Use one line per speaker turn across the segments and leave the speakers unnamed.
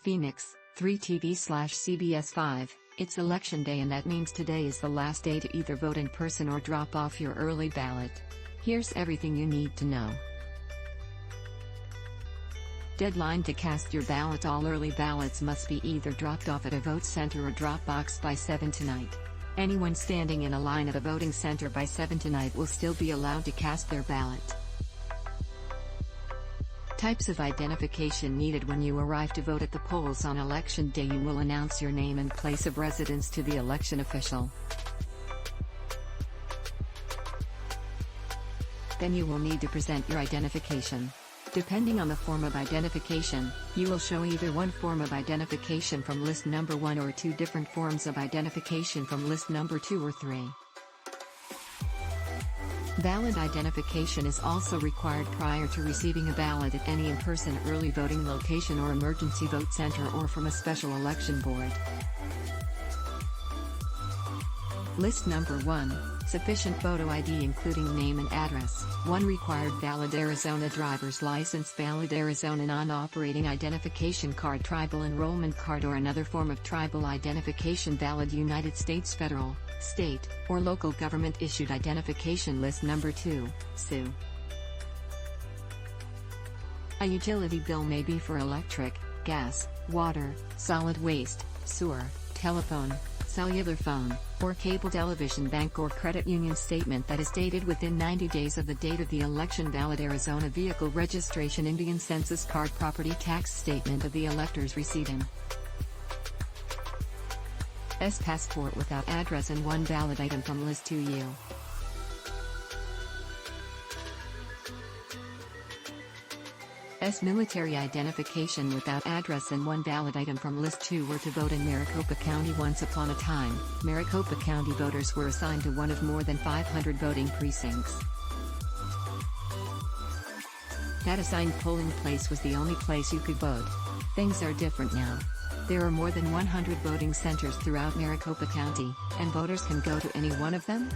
Phoenix, 3TV/CBS5, it's election day and that means today is the last day to either vote in person or drop off your early ballot. Here's everything you need to know. Deadline to cast your ballot. All early ballots must be either dropped off at a vote center or drop box by 7 tonight. Anyone standing in a line at a voting center by 7 tonight will still be allowed to cast their ballot. Types of identification needed. When you arrive to vote at the polls on election day, you will announce your name and place of residence to the election official. Then you will need to present your identification. Depending on the form of identification, you will show either one form of identification from list number 1 or 2 different forms of identification from list number 2 or 3. Valid identification is also required prior to receiving a ballot at any in-person early voting location or emergency vote center or from a special election board. List number 1, sufficient photo ID including name and address. 1 required valid Arizona driver's license, valid Arizona non-operating identification card, tribal enrollment card or another form of tribal identification, valid United States federal, state, or local government issued identification. List number 2, SU. A utility bill may be for electric, gas, water, solid waste, sewer, telephone, cellular phone, or cable television. Bank or credit union statement that is dated within 90 days of the date of the election. Valid Arizona vehicle registration, Indian census card, property tax statement of the electors receiving. S passport without address and 1 valid item from list 2U. S military identification without address and 1 valid item from list 2 were to vote in Maricopa County. Once upon a time, Maricopa County voters were assigned to one of more than 500 voting precincts. That assigned polling place was the only place you could vote. Things are different now. There are more than 100 voting centers throughout Maricopa County, and voters can go to any one of them.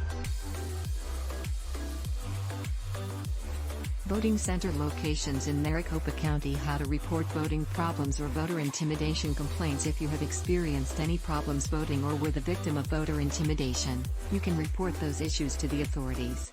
Voting center locations in Maricopa County. How to report voting problems or voter intimidation complaints. If you have experienced any problems voting or were the victim of voter intimidation, you can report those issues to the authorities.